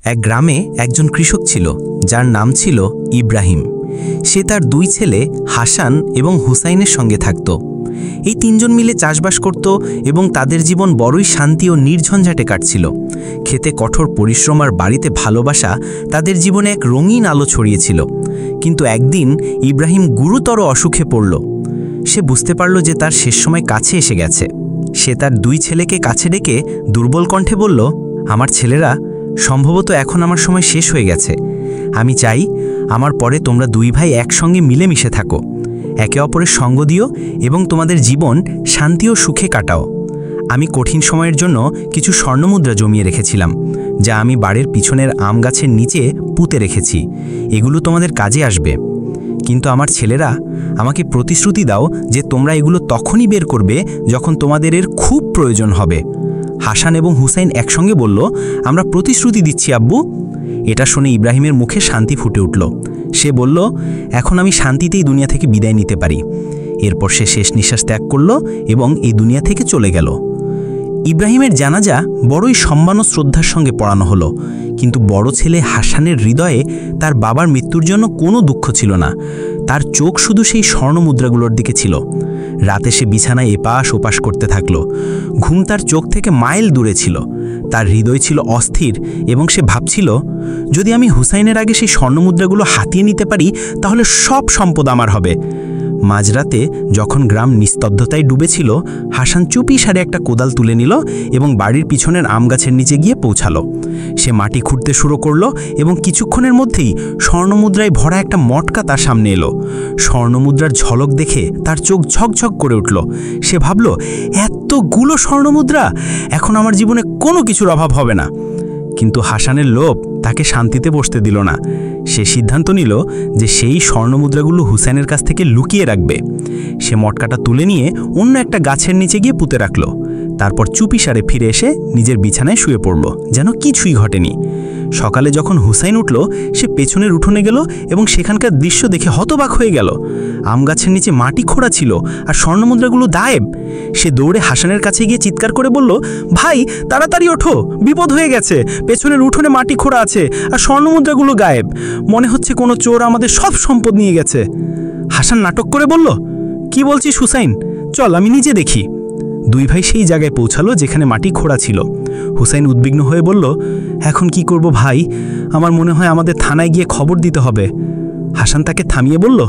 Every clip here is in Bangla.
এক গ্রামে একজন কৃষক ছিল যার নাম ছিল ইব্রাহিম। সে তার দুই ছেলে হাসান এবং হুসাইনের সঙ্গে থাকত। এই তিনজন মিলে চাষবাস করত এবং তাদের জীবন বড়ই শান্তি ও নির্ঝঞ্ঝাটে কাটছিল। খেতে কঠোর পরিশ্রম আর বাড়িতে ভালোবাসা তাদের জীবনে এক রঙিন আলো ছড়িয়েছিল। কিন্তু একদিন ইব্রাহিম গুরুতর অসুখে পড়ল। সে বুঝতে পারল যে তার শেষ সময় কাছে এসে গেছে। সে তার দুই ছেলেকে কাছে ডেকে দুর্বল কণ্ঠে বলল, আমার ছেলেরা, সম্ভবত এখন আমার সময় শেষ হয়ে গেছে। আমি চাই আমার পরে তোমরা দুই ভাই একসঙ্গে মিলেমিশে থাকো, একে অপরের সঙ্গ দিও এবং তোমাদের জীবন শান্তি ও সুখে কাটাও। আমি কঠিন সময়ের জন্য কিছু স্বর্ণমুদ্রা জমিয়ে রেখেছিলাম, যা আমি বাড়ির পিছনের আম গাছের নিচে পুঁতে রেখেছি। এগুলো তোমাদের কাজে আসবে। কিন্তু আমার ছেলেরা, আমাকে প্রতিশ্রুতি দাও যে তোমরা এগুলো তখনই বের করবে যখন তোমাদের এর খুব প্রয়োজন হবে। হাসান এবং হুসাইন একসঙ্গে বলল, আমরা প্রতিশ্রুতি দিচ্ছি আব্বু। এটা শুনে ইব্রাহিমের মুখে শান্তি ফুটে উঠল। সে বলল, এখন আমি শান্তিতেই দুনিয়া থেকে বিদায় নিতে পারি। এরপর সে শেষ নিঃশ্বাস ত্যাগ করল এবং এই দুনিয়া থেকে চলে গেল। ইব্রাহিমের জানাজা বড়ই সম্মান ও শ্রদ্ধার সঙ্গে পড়ানো হলো। কিন্তু বড় ছেলে হাসানের হৃদয়ে তার বাবার মৃত্যুর জন্য কোনো দুঃখ ছিল না। তার চোখ শুধু সেই স্বর্ণমুদ্রাগুলোর দিকে ছিল। রাতে সে বিছানায় এপাশ ওপাশ করতে থাকল। ঘুম তার চোখ থেকে মাইল দূরে ছিল। তার হৃদয় ছিল অস্থির এবং সে ভাবছিল, যদি আমি হুসাইনের আগে সেই স্বর্ণমুদ্রাগুলো হাতিয়ে নিতে পারি তাহলে সব সম্পদ আমার হবে। মাঝরাতে যখন গ্রাম নিস্তব্ধতায় ডুবেছিল, হাসান চুপি সারে একটা কোদাল তুলে নিল এবং বাড়ির পিছনের আম গাছের নিচে গিয়ে পৌঁছালো। সে মাটি খুঁড়তে শুরু করলো এবং কিছুক্ষণের মধ্যেই স্বর্ণমুদ্রায় ভরা একটা মটকা তার সামনে এলো। স্বর্ণমুদ্রার ঝলক দেখে তার চোখ ঝকঝক করে উঠল। সে ভাবল, এতগুলো স্বর্ণমুদ্রা, এখন আমার জীবনে কোনো কিছুর অভাব হবে না। কিন্তু হাসানের লোভ তাকে শান্তিতে বসতে দিল না। সে সিদ্ধান্ত নিল যে সেই স্বর্ণমুদ্রাগুলো হুসাইনের কাছ থেকে লুকিয়ে রাখবে। সে মটকাটা তুলে নিয়ে অন্য একটা গাছের নিচে গিয়ে পুঁতে রাখল। তারপর চুপিসারে ফিরে এসে নিজের বিছানায় শুয়ে পড়ল, যেন কিছুই ঘটেনি। সকালে যখন হুসাইন উঠল, সে পেছনের উঠোনে গেল এবং সেখানকার দৃশ্য দেখে হতবাক হয়ে গেল। আম গাছের নিচে মাটি খোঁড়া ছিল আর স্বর্ণমুদ্রাগুলো গায়েব। সে দৌড়ে হাসানের কাছে গিয়ে চিৎকার করে বলল, ভাই, তাড়াতাড়ি ওঠো, বিপদ হয়ে গেছে। পেছনের উঠোনে মাটি খোঁড়া আছে আর স্বর্ণমুদ্রাগুলো গায়েব। মনে হচ্ছে কোনো চোর আমাদের সব সম্পদ নিয়ে গেছে। হাসান নাটক করে বলল, কি বলছিস হুসাইন? চল আমি নিজে দেখি। দুই ভাই সেই জায়গায় পৌঁছালো যেখানে মাটি খোঁড়া ছিল। হুসাইন উদ্বিগ্ন হয়ে বলল, এখন কি করব ভাই? আমার মনে হয় আমাদের থানায় গিয়ে খবর দিতে হবে। হাসান তাকে থামিয়ে বলল,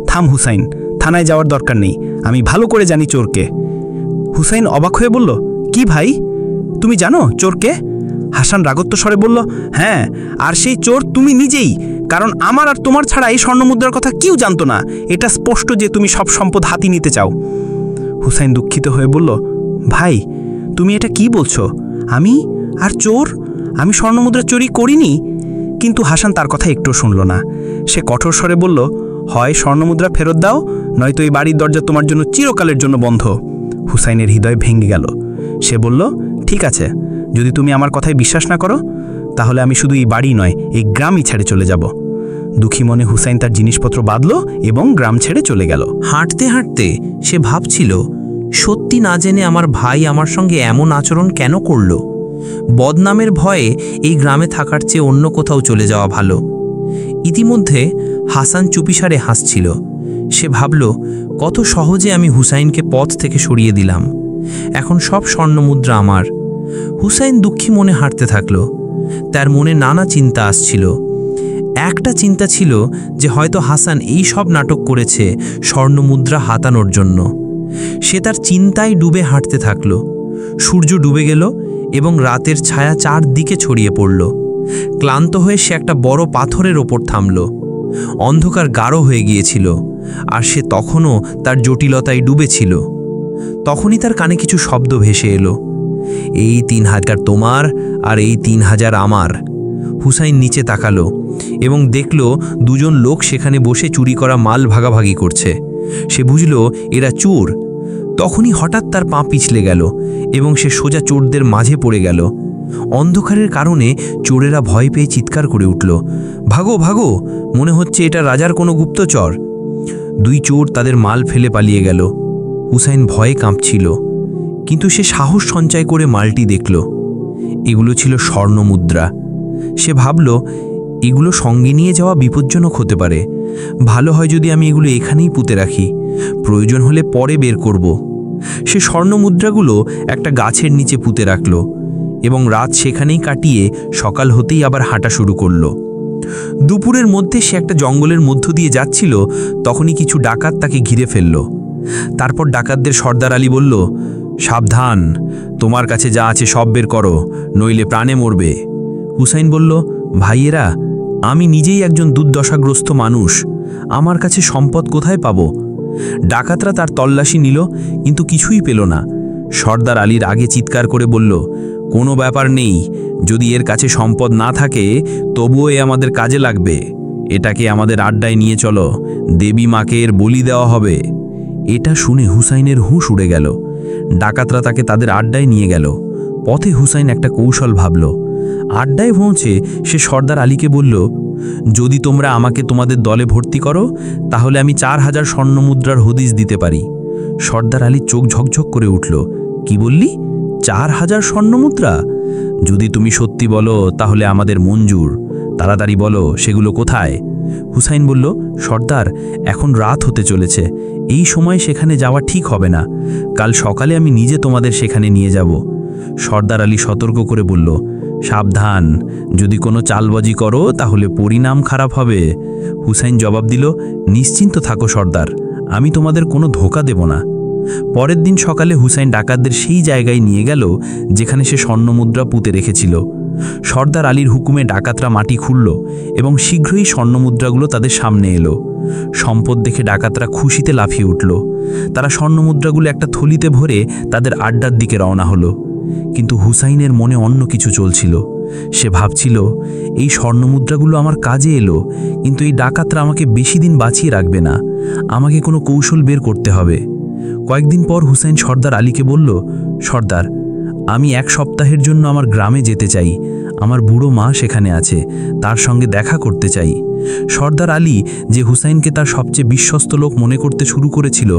থাম হুসাইন, থানায় যাওয়ার দরকার নেই। আমি ভালো করে জানি চোরকে। হুসাইন অবাক হয়ে বলল, কি ভাই, তুমি জানো চোরকে? হাসান রাগত্ব স্বরে বলল, হ্যাঁ, আর সেই চোর তুমি নিজেই। কারণ আমার আর তোমার ছাড়া এই স্বর্ণমুদ্রার কথা কেউ জানতো না। এটা স্পষ্ট যে তুমি সব সম্পদ হাতি নিতে চাও। হুসাইন দুঃখিত হয়ে বলল, ভাই, তুমি এটা কি বলছো? আমি আর চোর? আমি স্বর্ণমুদ্রা চুরি করিনি। কিন্তু হাসান তার কথা একটু শুনল না। সে কঠোর স্বরে বলল, হয় স্বর্ণমুদ্রা ফেরত দাও, নয়তো এই বাড়ির দরজা তোমার জন্য চিরকালের জন্য বন্ধ। হুসাইনের হৃদয় ভেঙে গেল। সে বলল, ঠিক আছে, যদি তুমি আমার কথায় বিশ্বাস না করো তাহলে আমি শুধু এই বাড়ি নয়, এই গ্রামই ছেড়ে চলে যাব। দুঃখী মনে হুসাইন তার জিনিসপত্র বাঁধল এবং গ্রাম ছেড়ে চলে গেল। হাঁটতে হাঁটতে সে ভাবছিল, সত্যি না জেনে আমার ভাই আমার সঙ্গে এমন আচরণ কেন করল? বদনামের ভয়ে এই গ্রামে থাকার চেয়ে অন্য কোথাও চলে যাওয়া ভালো। ইতিমধ্যে হাসান চুপিসারে হাসছিল। সে ভাবল, কত সহজে আমি হুসাইনকে পথ থেকে সরিয়ে দিলাম। এখন সব স্বর্ণমুদ্রা আমার। হুসাইন দুঃখী মনে হাঁটতে থাকল। তার মনে নানা চিন্তা আসছিল। একটা চিন্তা ছিল যে হয়তো হাসান এই সব নাটক করেছে স্বর্ণমুদ্রা হাতানোর জন্য। সে তার চিন্তায় ডুবে হাঁটতে থাকল। সূর্য ডুবে গেল এবং রাতের ছায়া চারদিকে ছড়িয়ে পড়ল। ক্লান্ত হয়ে সে একটা বড় পাথরের ওপর থামল। অন্ধকার গাঢ় হয়ে গিয়েছিল আর সে তখনও তার জটিলতায় ডুবেছিল। তখনই তার কানে কিছু শব্দ ভেসে এলো, এই 3000 তোমার আর এই 3000 আমার। হুসাইন নিচে তাকালো এবং দেখল দুজন লোক সেখানে বসে চুরি করা মাল ভাগাভাগি করছে। সে বুঝল এরা চোর। তখনই হঠাৎ তার পা পিছলে গেল এবং সে সোজা চোরদের মাঝে পড়ে গেল। অন্ধকারের কারণে চোরেরা ভয় পেয়ে চিৎকার করে উঠল, ভাগো ভাগো, মনে হচ্ছে এটা রাজার কোনো গুপ্তচর। দুই চোর তাদের মাল ফেলে পালিয়ে গেল। হুসাইন ভয়ে কাঁপছিল, কিন্তু সে সাহস সঞ্চয় করে মালটি দেখল। এগুলো ছিল স্বর্ণমুদ্রা। সে ভাবল এগুলো সঙ্গে নিয়ে যাওয়া বিপজ্জনক হতে পারে। ভালো হয় যদি আমি এগুলো এখানেই পুঁতে রাখি, প্রয়োজন হলে পরে বের করব। সে স্বর্ণমুদ্রাগুলো একটা গাছের নিচে পুঁতে রাখল এবং রাত সেখানেই কাটিয়ে সকাল হতেই আবার হাঁটা শুরু করল। দুপুরের মধ্যে সে একটা জঙ্গলের মধ্য দিয়ে যাচ্ছিল, তখনই কিছু ডাকাত তাকে ঘিরে ফেলল। তারপর ডাকাতদের সর্দার আলী বলল, সাবধান, তোমার কাছে যা আছে সব বের করো, নইলে প্রাণে মরবে। হুসাইন বলল, ভাইয়েরা, আমি নিজেই একজন দুর্দশাগ্রস্ত মানুষ, আমার কাছে সম্পদ কোথায় পাব? ডাকাতরা তার তল্লাশি নিল, কিন্তু কিছুই পেল না। সর্দার আলীর আগে চিৎকার করে বলল, কোনো ব্যাপার নেই, যদি এর কাছে সম্পদ না থাকে তবুও এ আমাদের কাজে লাগবে। এটাকে আমাদের আড্ডায় নিয়ে চলো, দেবী মাকে এর বলি দেওয়া হবে। এটা শুনে হুসাইনের হুঁশ উড়ে গেল। ডাকাতরা তাকে তাদের আড্ডায় নিয়ে গেল। পথে হুসাইন একটা কৌশল ভাবল। আড্ডায় পৌঁছে সে সর্দার আলীকে বলল, যদি তোমরা আমাকে তোমাদের দলে ভর্তি করো তাহলে আমি 4000 স্বর্ণমুদ্রার হদিস দিতে পারি। সর্দার আলী চোখ ঝকঝক করে উঠল। কি বললি? 4000 স্বর্ণমুদ্রা? যদি তুমি সত্যি বলো তাহলে আমাদের মঞ্জুর। তাড়াতাড়ি বলো, সেগুলো কোথায়? হুসাইন বলল, সর্দার, এখন রাত হতে চলেছে, এই সময় সেখানে যাওয়া ঠিক হবে না। কাল সকালে আমি নিজে তোমাদের সেখানে নিয়ে যাব। সর্দার আলী সতর্ক করে বলল, সাবধান, যদি কোনো চালবাজি করো তাহলে পরিণাম খারাপ হবে। হুসাইন জবাব দিল, নিশ্চিন্ত থাকো সর্দার, আমি তোমাদের কোনো ধোঁকা দেব না। পরের দিন সকালে হুসাইন ডাকাতদের সেই জায়গায় নিয়ে গেল যেখানে সে স্বর্ণমুদ্রা পুঁতে রেখেছিল। সর্দার আলীর হুকুমে ডাকাতরা মাটি খুঁড়ল এবং শীঘ্রই স্বর্ণমুদ্রাগুলো তাদের সামনে এলো। সম্পদ দেখে ডাকাতরা খুশিতে লাফিয়ে উঠল। তারা স্বর্ণমুদ্রাগুলো একটা থলিতে ভরে তাদের আড্ডার দিকে রওনা হলো। কিন্তু হুসাইনের মনে অন্য কিছু চলছিল। সে ভাবছিল, এই স্বর্ণমুদ্রাগুলো আমার কাজে এলো, কিন্তু এই ডাকাতরা আমাকে বেশি দিন বাঁচিয়ে রাখবে না, আমাকে কোনো কৌশল বের করতে হবে। কয়েকদিন পর হুসাইন সর্দার আলীকে বলল, সর্দার, আমি 1 সপ্তাহের জন্য আমার গ্রামে যেতে চাই। আমার বুড়ো মা সেখানে আছে, তার সঙ্গে দেখা করতে চাই। সর্দার আলী, যে হুসাইনকে তার সবচেয়ে বিশ্বস্ত লোক মনে করতে শুরু করেছিল,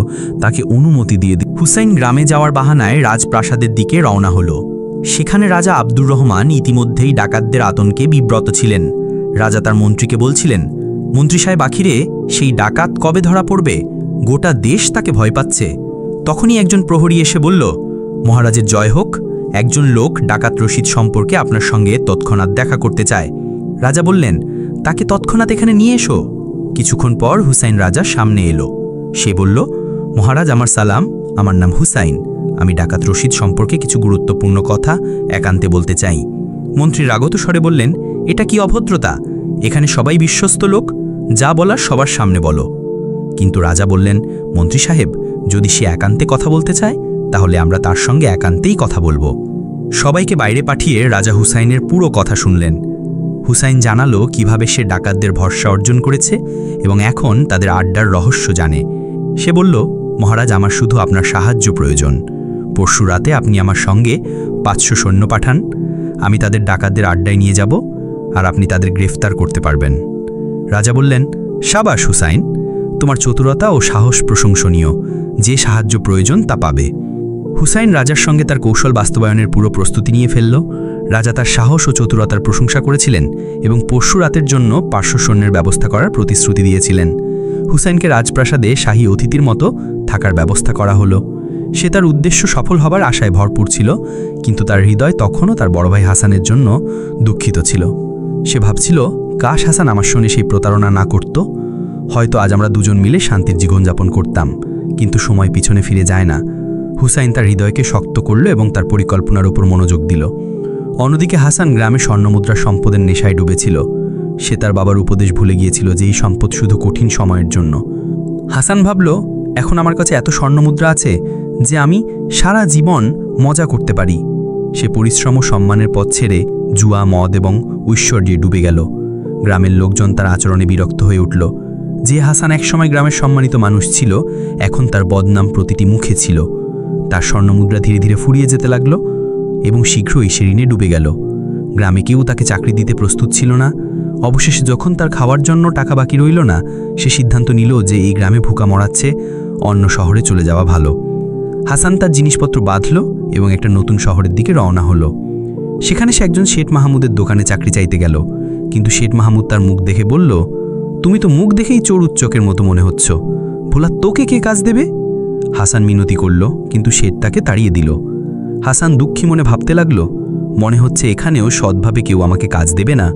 তাকে অনুমতি দিয়ে দিল। হুসাইন গ্রামে যাওয়ার বাহানায় রাজপ্রাসাদের দিকে রওনা হলো। সেখানে রাজা আব্দুর রহমান ইতিমধ্যেই ডাকাতদের আতঙ্কে বিব্রত ছিলেন। রাজা তার মন্ত্রীকে বলছিলেন, মন্ত্রী সাহেব, আখিরে সেই ডাকাত কবে ধরা পড়বে? গোটা দেশ তাকে ভয় পাচ্ছে। তখনই একজন প্রহরী এসে বলল, মহারাজের জয় হোক, একজন লোক ডাকাত রশিদ সম্পর্কে আপনার সঙ্গে তৎক্ষণাৎ দেখা করতে চায়। রাজা বললেন, তাকে তৎক্ষণাৎ এখানে নিয়ে এসো। কিছুক্ষণ পর হুসাইন রাজার সামনে এলো। সে বলল, মহারাজ, আমার সালাম, আমার নাম হুসাইন। আমি ডাকাত রশিদ সম্পর্কে কিছু গুরুত্বপূর্ণ কথা একান্তে বলতে চাই। মন্ত্রী রাগত স্বরে বললেন, এটা কি অভদ্রতা? এখানে সবাই বিশ্বস্ত লোক, যা বলার সবার সামনে বলো। কিন্তু রাজা বললেন, মন্ত্রী সাহেব, যদি সে একান্তে কথা বলতে চায় তাহলে আমরা তার সঙ্গে একান্তেই কথা বলবো। সবাইকে বাইরে পাঠিয়ে রাজা হুসাইনের পুরো কথা শুনলেন। হুসাইন জানালো কিভাবে সে ডাকাতদের ভরসা অর্জন করেছে এবং এখন তাদের আড্ডার রহস্য জানে। সে বলল, মহারাজ, আমার শুধু আপনার সাহায্য প্রয়োজন। পরশু রাতে আপনি আমার সঙ্গে 500 সৈন্য পাঠান, আমি তাদের ডাকাতদের আড্ডায় নিয়ে যাব, আর আপনি তাদের গ্রেফতার করতে পারবেন। রাজা বললেন, সাবাস হুসাইন, তোমার চতুরতা ও সাহস প্রশংসনীয়, যে সাহায্য প্রয়োজন তা পাবে। হুসাইন রাজার সঙ্গে তার কৌশল বাস্তবায়নের পুরো প্রস্তুতি নিয়ে ফেলল। রাজা তার সাহস ও চতুরতার প্রশংসা করেছিলেন এবং পরশু রাতের জন্য 500 সৈন্যের ব্যবস্থা করার প্রতিশ্রুতি দিয়েছিলেন। হুসাইনকে রাজপ্রাসাদে শাহী অতিথির মতো থাকার ব্যবস্থা করা হলো। সে তার উদ্দেশ্য সফল হবার আশায় ভরপুর ছিল, কিন্তু তার হৃদয় তখনও তার বড় ভাই হাসানের জন্য দুঃখিত ছিল। সে ভাবছিল, কাশ হাসান আমার সঙ্গে সেই প্রতারণা না করত, হয়তো আজ আমরা দুজন মিলে শান্তির জীবনযাপন করতাম। কিন্তু সময় পিছনে ফিরে যায় না। হুসাইন তার হৃদয়কে শক্ত করল এবং তার পরিকল্পনার উপর মনোযোগ দিল। অন্যদিকে হাসান গ্রামে স্বর্ণমুদ্রা সম্পদের নেশায় ডুবেছিল। সে তার বাবার উপদেশ ভুলে গিয়েছিল যে এই সম্পদ শুধু কঠিন সময়ের জন্য। হাসান ভাবল, এখন আমার কাছে এত স্বর্ণমুদ্রা আছে যে আমি সারা জীবন মজা করতে পারি। সে পরিশ্রম ও সম্মানের পথ ছেড়ে জুয়া, মদ এবং ঐশ্বর্যে ডুবে গেল। গ্রামের লোকজন তার আচরণে বিরক্ত হয়ে উঠল। যে হাসান একসময় গ্রামের সম্মানিত মানুষ ছিল, এখন তার বদনাম প্রতিটি মুখে ছিল। তার স্বর্ণমুদ্রা ধীরে ধীরে ফুরিয়ে যেতে লাগল এবং শীঘ্রই সে ঋণে ডুবে গেল। গ্রামে কেউ তাকে চাকরি দিতে প্রস্তুত ছিল না। অবশেষে যখন তার খাওয়ার জন্য টাকা বাকি রইল না, সে সিদ্ধান্ত নিল যে এই গ্রামে ভুকা মরাচ্ছে, অন্য শহরে চলে যাওয়া ভালো। হাসান তার জিনিসপত্র বাঁধল এবং একটা নতুন শহরের দিকে রওনা হলো। সেখানে সে একজন শেঠ মাহমুদের দোকানে চাকরি চাইতে গেল, কিন্তু শেঠ মাহমুদ তার মুখ দেখে বলল, তুমি তো মুখ দেখেই চোর উচ্চকের মতো মনে হচ্ছ, ভোলা তোকে কে কাজ দেবে? হাসান মিনতি করল, কিন্তু শেঠ তাকে তাড়িয়ে দিল। হাসান দুঃখী মনে ভাবতে লাগল, মনে হচ্ছে এখানেও সৎভাবে কেউ আমাকে কাজ দেবে না,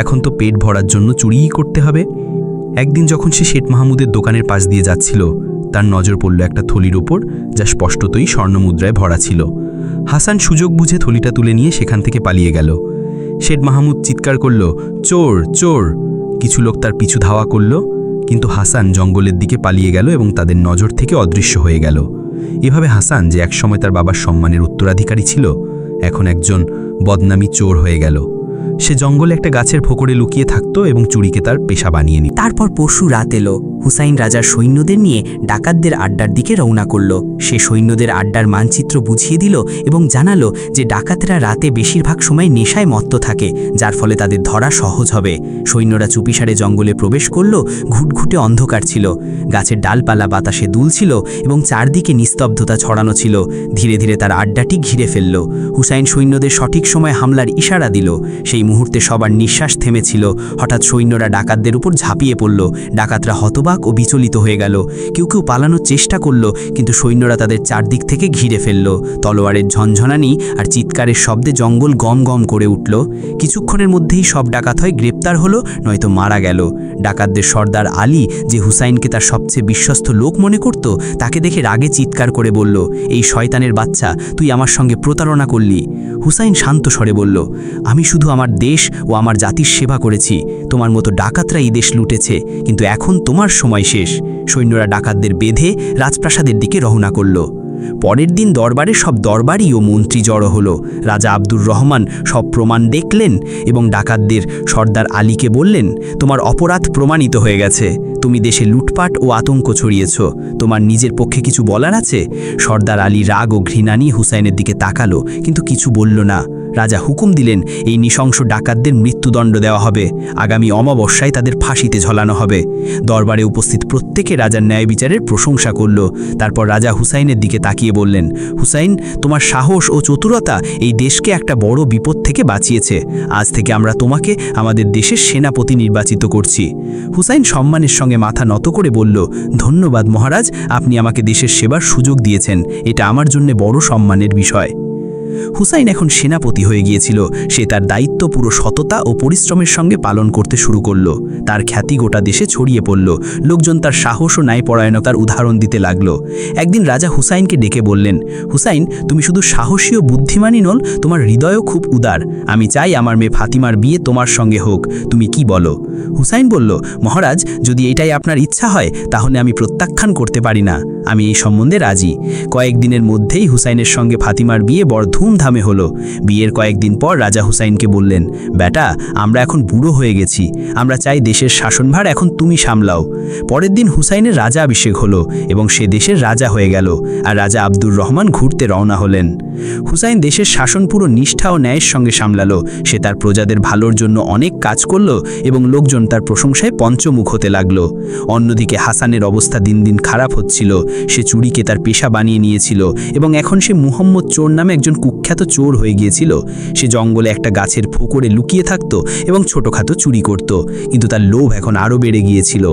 এখন তো পেট ভরার জন্য চুরিই করতে হবে। একদিন যখন সে শেঠ মাহমুদের দোকানের পাশ দিয়ে যাচ্ছিল, তার নজর পড়ল একটা থলির ওপর, যা স্পষ্টতই স্বর্ণমুদ্রায় ভরা ছিল। হাসান সুযোগ বুঝে থলিটা তুলে নিয়ে সেখান থেকে পালিয়ে গেল। শেঠ মাহমুদ চিৎকার করল, চোর চোর! কিছু লোক তার পিছু ধাওয়া করল, কিন্তু হাসান জঙ্গলের দিকে পালিয়ে গেল এবং তাদের নজর থেকে অদৃশ্য হয়ে গেল। এভাবে হাসান, যে একসময় তার বাবার সম্মানের উত্তরাধিকারী ছিল, এখন একজন বদনামী চোর হয়ে গেল। সে জঙ্গলে একটা গাছের ফোকরে লুকিয়ে থাকত এবং চুরিকে তার পেশা বানিয়ে নিত। তারপর পরশু রাত এলো। হুসাইন রাজার সৈন্যদের নিয়ে ডাকাতদের আড্ডার দিকে রওনা করল। সে সৈন্যদের আড্ডার মানচিত্র বুঝিয়ে দিল এবং জানালো যে ডাকাতরা রাতে বেশিরভাগ সময় নেশায় মত্ত থাকে, যার ফলে তাদের ধরা সহজ হবে। সৈন্যরা চুপিসারে জঙ্গলে প্রবেশ করল। ঘুটঘুটে অন্ধকার ছিল, গাছের ডালপালা বাতাসে দুলছিল এবং চারদিকে নিস্তব্ধতা ছড়ানো ছিল। ধীরে ধীরে তার আড্ডাটি ঘিরে ফেলল। হুসাইন সৈন্যদের সঠিক সময় হামলার ইশারা দিল। সেই মুহূর্তে সবার নিঃশ্বাস থেমেছিল। হঠাৎ সৈন্যরা ডাকাতদের উপর ঝাঁপিয়ে পড়ল। ডাকাতরা হতবাক ও বিচলিত হয়ে গেল। কেউ কেউ পালানোর চেষ্টা করল, কিন্তু সৈন্যরা তাদের চারদিক থেকে ঘিরে ফেলল। তলোয়ারের ঝনঝনানি আর চিৎকারের শব্দে জঙ্গল গম গম করে উঠল। কিছুক্ষণের মধ্যেই সব ডাকাত হয় গ্রেপ্তার হলো, নয়তো মারা গেল। ডাকাতদের সর্দার আলী, যে হুসাইনকে তার সবচেয়ে বিশ্বস্ত লোক মনে করত, তাকে দেখে রাগে চিৎকার করে বলল, এই শয়তানের বাচ্চা, তুই আমার সঙ্গে প্রতারণা করলি। হুসাইন শান্ত স্বরে বলল, আমি শুধু আমার দেশ ও আমার জাতির সেবা করেছি। তোমার মতো ডাকাতরা এই দেশ লুটেছে, কিন্তু এখন তোমার সময় শেষ। সৈন্যরা ডাকাতদের বেঁধে রাজপ্রাসাদের দিকে রওনা করল। পরের দিন দরবারে সব দরবারি ও মন্ত্রী জড়ো হলো। রাজা আব্দুর রহমান সব প্রমাণ দেখলেন এবং ডাকাতদের সর্দার আলীকে বললেন, তোমার অপরাধ প্রমাণিত হয়ে গেছে। তুমি দেশে লুটপাট ও আতঙ্ক ছড়িয়েছ। তোমার নিজের পক্ষে কিছু বলার আছে? সর্দার আলী রাগ ও ঘৃণা নিয়ে হুসাইনের দিকে তাকালো, কিন্তু কিছু বলল না। রাজা হুকুম দিলেন, এই নৃশংস ডাকাতদের মৃত্যুদণ্ড দেওয়া হবে। আগামী অমাবস্যায় তাদের ফাঁসিতে ঝলানো হবে। দরবারে উপস্থিত প্রত্যেকে রাজার ন্যায় বিচারের প্রশংসা করল। তারপর রাজা হুসাইনের দিকে তাকিয়ে বললেন, হুসাইন, তোমার সাহস ও চতুরতা এই দেশকে একটা বড় বিপদ থেকে বাঁচিয়েছে। আজ থেকে আমরা তোমাকে আমাদের দেশের সেনাপতি নির্বাচিত করছি। হুসাইন সম্মানের সঙ্গে মাথা নত করে বলল, ধন্যবাদ মহারাজ, আপনি আমাকে দেশের সেবার সুযোগ দিয়েছেন। এটা আমার জন্য বড় সম্মানের বিষয়। হুসাইন এখন সেনাপতি হয়ে গিয়েছিল। সে তার দায়িত্ব পুরো সততা ও পরিশ্রমের সঙ্গে পালন করতে শুরু করল। তার খ্যাতি গোটা দেশে ছড়িয়ে পড়ল। লোকজন তার সাহস ও ন্যায়পরায়ণতার উদাহরণ দিতে লাগল। একদিন রাজা হুসাইনকে ডেকে বললেন, হুসাইন, তুমি শুধু সাহসী ও বুদ্ধিমানই নল, তোমার হৃদয়ও খুব উদার। আমি চাই আমার মেয়ে ফাতিমার বিয়ে তোমার সঙ্গে হোক। তুমি কি বলো? হুসাইন বলল, মহারাজ, যদি এটাই আপনার ইচ্ছা হয় তাহলে আমি প্রত্যাখ্যান করতে পারি না। আমি এই সম্বন্ধে রাজি। কয়েকদিনের মধ্যেই হুসাইনের সঙ্গে ফাতিমার বিয়ে বড় ধুমধামে হলো। বিয়ের কয়েকদিন পর রাজা হুসাইনকে বললেন, বেটা, আমরা এখন বুড়ো হয়ে গেছি। আমরা চাই দেশের শাসনভার এখন তুমি সামলাও। পরের দিন হুসাইনের রাজা অভিষেক হলো এবং সে দেশের রাজা হয়ে গেল, আর রাজা আব্দুর রহমান ঘুরতে রওনা হলেন। হুসাইন দেশের শাসন পুরো নিষ্ঠা ও ন্যায়ের সঙ্গে সামলালো। সে তার প্রজাদের ভালোর জন্য অনেক কাজ করল এবং লোকজন তার প্রশংসায় পঞ্চমুখ হতে লাগল। অন্যদিকে হাসানের অবস্থা দিন দিন খারাপ হচ্ছিল। সে চুরিকে তার পেশা বানিয়ে নিয়েছিল এবং এখন সে মুহাম্মদ চোর নামে একজন কুখ্যাত চোর হয়ে গিয়েছিল। সে জঙ্গলে একটা গাছের ফোকরে লুকিয়ে থাকত এবং ছোটখাটো চুরি করত, কিন্তু তার লোভ এখন আরও বেড়ে গিয়েছিল।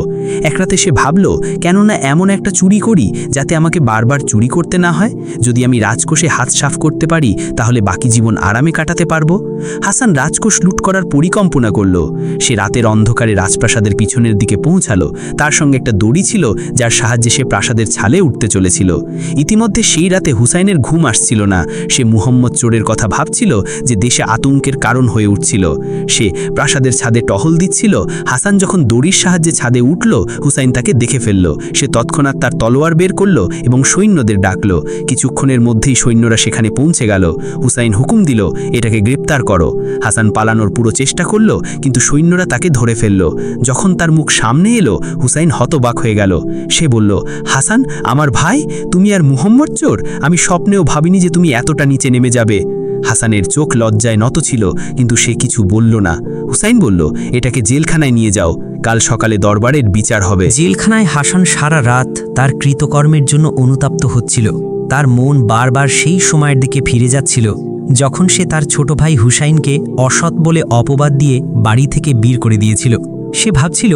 এক রাতে সে ভাবল, কেননা এমন একটা চুরি করি যাতে আমাকে বারবার চুরি করতে না হয়। যদি আমি রাজকোষে হাত সাফ করতে পারি তাহলে বাকি জীবন আরামে কাটাতে পারবো। হাসান রাজকোষ লুট করার পরিকল্পনা করল। সে রাতের অন্ধকারে রাজপ্রাসাদের পিছনের দিকে পৌঁছালো। তার সঙ্গে একটা দড়ি ছিল, যার সাহায্যে সে প্রাসাদের ছালে উঠতে চলেছিল। ইতিমধ্যে সেই রাতে হুসাইনের ঘুম আসছিল না। সে মুহাম্মদ চোরের কথা ভাবছিল, যে দেশে আতঙ্কের কারণ হয়ে উঠছিল। সে প্রাসাদের ছাদে টহল দিচ্ছিল। হাসান যখন দড়ির সাহায্যে ছাদে উঠল, হুসাইন তাকে দেখে ফেলল। সে তৎক্ষণাৎ তার তলোয়ার বের করল এবং সৈন্যদের ডাকল। কিছুক্ষণের মধ্যেই সৈন্যরা সেখানে পৌঁছে গেল। হুসাইন হুকুম দিল, এটাকে গ্রেপ্তার করো। হাসান পালানোর পুরো চেষ্টা করল, কিন্তু সৈন্যরা তাকে ধরে ফেলল। যখন তার মুখ সামনে এলো, হুসাইন হতবাক হয়ে গেল। সে বলল, হাসান, আমার ভাই, তুমি আর মুহাম্মদ চোর? আমি স্বপ্নেও ভাবিনি যে তুমি এতটা নিচে নেমে যাবে। হাসানের চোখ লজ্জায় নত ছিল, কিন্তু সে কিছু বলল না। হুসাইন বলল, এটাকে জেলখানায় নিয়ে যাও। কাল সকালে দরবারের বিচার হবে। জেলখানায় হাসান সারা রাত তার কৃতকর্মের জন্য অনুতপ্ত হচ্ছিল। তার মন বারবার সেই সময়ের দিকে ফিরে যাচ্ছিল যখন সে তার ছোট ভাই হুসাইনকে অসৎ বলে অপবাদ দিয়ে বাড়ি থেকে বের করে দিয়েছিল। সে ভাবছিল,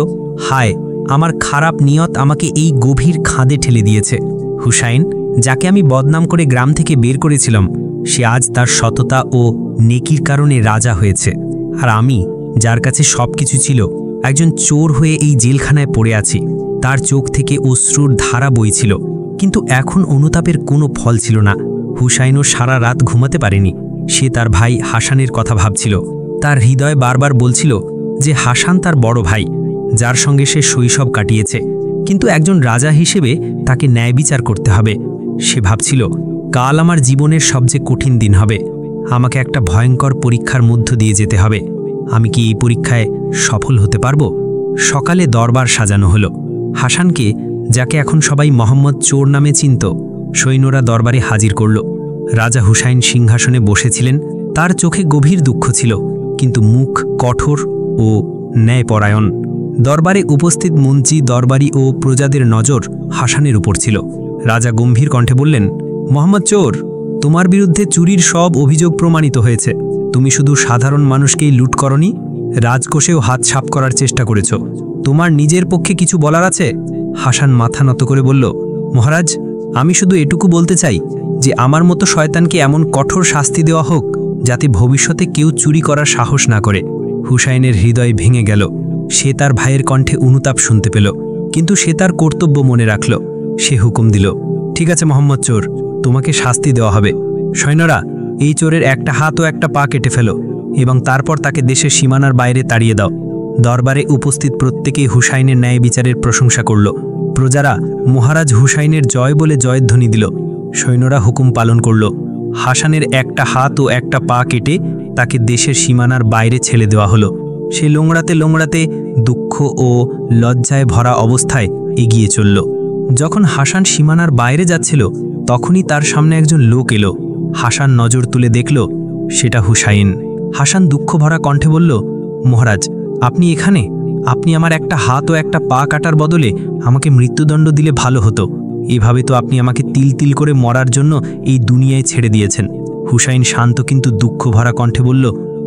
হায়, আমার খারাপ নিয়ত আমাকে এই গভীর খাদে ঠেলে দিয়েছে। হুসাইন, যাকে আমি বদনাম করে গ্রাম থেকে বের করেছিলাম, সে আজ তার সততা ও নেকির কারণে রাজা হয়েছে, আর আমি, যার কাছে সবকিছু ছিল, একজন চোর হয়ে এই জেলখানায় পড়ে আছি। তার চোখ থেকে অশ্রুর ধারা বইছিল, কিন্তু এখন অনুতাপের কোনো ফল ছিল না। হুসাইনও সারা রাত ঘুমাতে পারেনি। সে তার ভাই হাসানের কথা ভাবছিল। তার হৃদয় বারবার বলছিল যে হাসান তার বড় ভাই, যার সঙ্গে সে শৈশব কাটিয়েছে, কিন্তু একজন রাজা হিসেবে তাকে ন্যায় বিচার করতে হবে। সে ভাবছিল, কাল আমার জীবনের সবচেয়ে কঠিন দিন হবে। আমাকে একটা ভয়ঙ্কর পরীক্ষার মধ্য দিয়ে যেতে হবে। আমি কি এই পরীক্ষায় সফল হতে পারব? সকালে দরবার সাজানো হলো। হাসানকে, যাকে এখন সবাই মোহাম্মদ চোর নামে চিনত, সৈন্যরা দরবারে হাজির করল। রাজা হুসাইন সিংহাসনে বসেছিলেন। তার চোখে গভীর দুঃখ ছিল, কিন্তু মুখ কঠোর ও ন্যায়পরায়ণ। দরবারে উপস্থিত মন্ত্রী, দরবারি ও প্রজাদের নজর হাসানের উপর ছিল। রাজা গম্ভীর কণ্ঠে বললেন, মোহাম্মদ চোর, তোমার বিরুদ্ধে চুরির সব অভিযোগ প্রমাণিত হয়েছে। তুমি শুধু সাধারণ মানুষকেই লুট করনি, রাজকোষেও হাত সাফ করার চেষ্টা করেছ। তোমার নিজের পক্ষে কিছু বলার আছে? হাসান মাথা নত করে বলল, মহারাজ, আমি শুধু এটুকু বলতে চাই যে আমার মতো শয়তানকে এমন কঠোর শাস্তি দেওয়া হোক যাতে ভবিষ্যতে কেউ চুরি করার সাহস না করে। হুসাইনের হৃদয় ভেঙে গেল। সে তার ভাইয়ের কণ্ঠে অনুতাপ শুনতে পেল, কিন্তু সে তার কর্তব্য মনে রাখল। সে হুকুম দিল, ঠিক আছে মোহাম্মদ চোর, তোমাকে শাস্তি দেওয়া হবে। সৈন্যরা, এই চোরের একটা হাত ও একটা পা কেটে ফেলো এবং তারপর তাকে দেশের সীমানার বাইরে তাড়িয়ে দাও। দরবারে উপস্থিত প্রত্যেকেই হুসাইনের ন্যায় বিচারের প্রশংসা করল। প্রজারা মহারাজ হুসাইনের জয় বলে জয়ধ্বনি দিল। সৈন্যরা হুকুম পালন করল। হাসানের একটা হাত ও একটা পা কেটে তাকে দেশের সীমানার বাইরে ছেড়ে দেওয়া হলো। সে লোংড়াতে লোংড়াতে দুঃখ ও লজ্জায় ভরা অবস্থায় এগিয়ে চলল। যখন হাসান সীমানার বাইরে যাচ্ছিল, তখনই তার সামনে একজন লোক এলো। হাসান নজর তুলে দেখল সেটা হুসাইন। হাসান দুঃখ ভরা কণ্ঠে বলল, মহারাজ, আপনি এখানে? আপনি আমার একটা হাত ও একটা পা কাটার বদলে আমাকে মৃত্যুদণ্ড দিলে ভালো হতো। এভাবে তো আপনি আমাকে তিল তিল করে মরার জন্য এই দুনিয়ায় ছেড়ে দিয়েছেন। হুসাইন শান্ত কিন্তু দুঃখ ভরা কণ্ঠে বলল,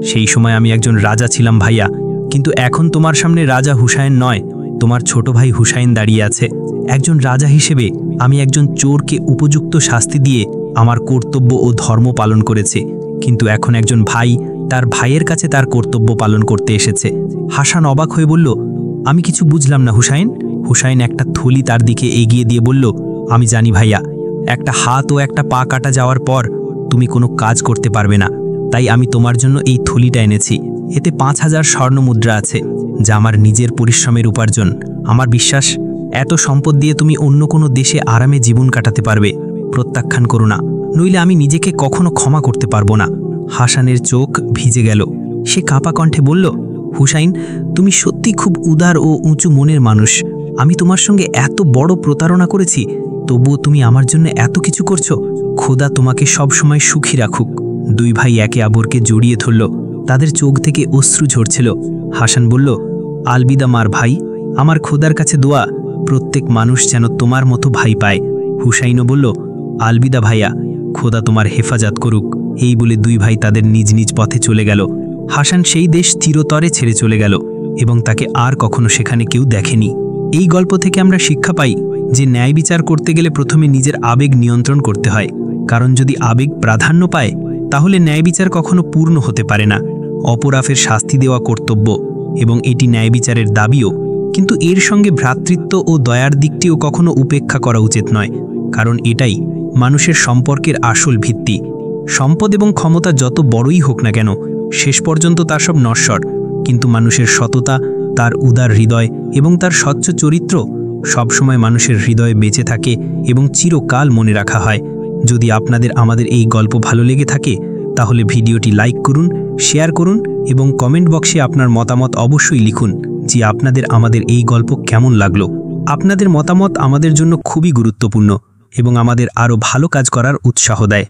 সেই সময় আমি একজন রাজা ছিলাম ভাইয়া, কিন্তু এখন তোমার সামনে রাজা হুসাইন নয়, তোমার ছোট ভাই হুসাইন দাঁড়িয়ে আছে। একজন রাজা হিসেবে আমি একজন চোরকে উপযুক্ত শাস্তি দিয়ে আমার কর্তব্য ও ধর্ম পালন করেছি, কিন্তু এখন একজন ভাই তার ভাইয়ের কাছে তার কর্তব্য পালন করতে এসেছে। হাসান অবাক হয়ে বলল, আমি কিছু বুঝলাম না হুসাইন। হুসাইন একটা থলি তার দিকে এগিয়ে দিয়ে বলল, আমি জানি ভাইয়া, একটা হাত ও একটা পা কাটা যাওয়ার পর তুমি কোনো কাজ করতে পারবে না, তাই আমি তোমার জন্য এই থলিটা এনেছি। এতে 5000 স্বর্ণ মুদ্রা আছে, যা আমার নিজের পরিশ্রমের উপার্জন। আমার বিশ্বাস, এত সম্পদ দিয়ে তুমি অন্য কোনো দেশে আরামে জীবন কাটাতে পারবে। প্রত্যাখ্যান করো না, নইলে আমি নিজেকে কখনো ক্ষমা করতে পারবো না। হাসানের চোখ ভিজে গেল। সে কাঁপা কণ্ঠে বলল, হুসাইন, তুমি সত্যি খুব উদার ও উঁচু মনের মানুষ। আমি তোমার সঙ্গে এত বড় প্রতারণা করেছি, তবুও তুমি আমার জন্য এত কিছু করছো। খোদা তোমাকে সব সময় সুখী রাখুক। দুই ভাই একে অপরকে জড়িয়ে ধরল। তাদের চোখ থেকে অশ্রু ঝরছিল। হাসান বলল, আলবিদা মার ভাই, আমার খোদার কাছে দোয়া প্রত্যেক মানুষ যেন তোমার মতো ভাই পায়। হুসাইনও বলল, আলবিদা ভাইয়া, খোদা তোমার হেফাজত করুক। এই বলে দুই ভাই তাদের নিজ নিজ পথে চলে গেল। হাসান সেই দেশ চিরতরে ছেড়ে চলে গেল এবং তাকে আর কখনো সেখানে কেউ দেখেনি। এই গল্প থেকে আমরা শিক্ষা পাই যে ন্যায় বিচার করতে গেলে প্রথমে নিজের আবেগ নিয়ন্ত্রণ করতে হয়, কারণ যদি আবেগ প্রাধান্য পায় তাহলে ন্যায় বিচার কখনো পূর্ণ হতে পারে না। অপরাধের শাস্তি দেওয়া কর্তব্য এবং এটি ন্যায় বিচারের দাবিও, কিন্তু এর সঙ্গে ভ্রাতৃত্ব ও দয়ার দিকটিও কখনো উপেক্ষা করা উচিত নয়, কারণ এটাই মানুষের সম্পর্কের আসল ভিত্তি। সম্পদ এবং ক্ষমতা যত বড়ই হোক না কেন, শেষ পর্যন্ত তা সব নশ্বর, কিন্তু মানুষের সততা, তার উদার হৃদয় এবং তার স্বচ্ছ চরিত্র সবসময় মানুষের হৃদয়ে বেঁচে থাকে এবং চিরকাল মনে রাখা হয়। যদি আপনাদের আমাদের এই গল্প ভালো লেগে থাকে তাহলে ভিডিওটি লাইক করুন, শেয়ার করুন এবং কমেন্ট বক্সে আপনার মতামত অবশ্যই লিখুন যে আপনাদের আমাদের এই গল্প কেমন লাগলো। আপনাদের মতামত আমাদের জন্য খুবই গুরুত্বপূর্ণ এবং আমাদের আরও ভালো কাজ করার উৎসাহ দেয়।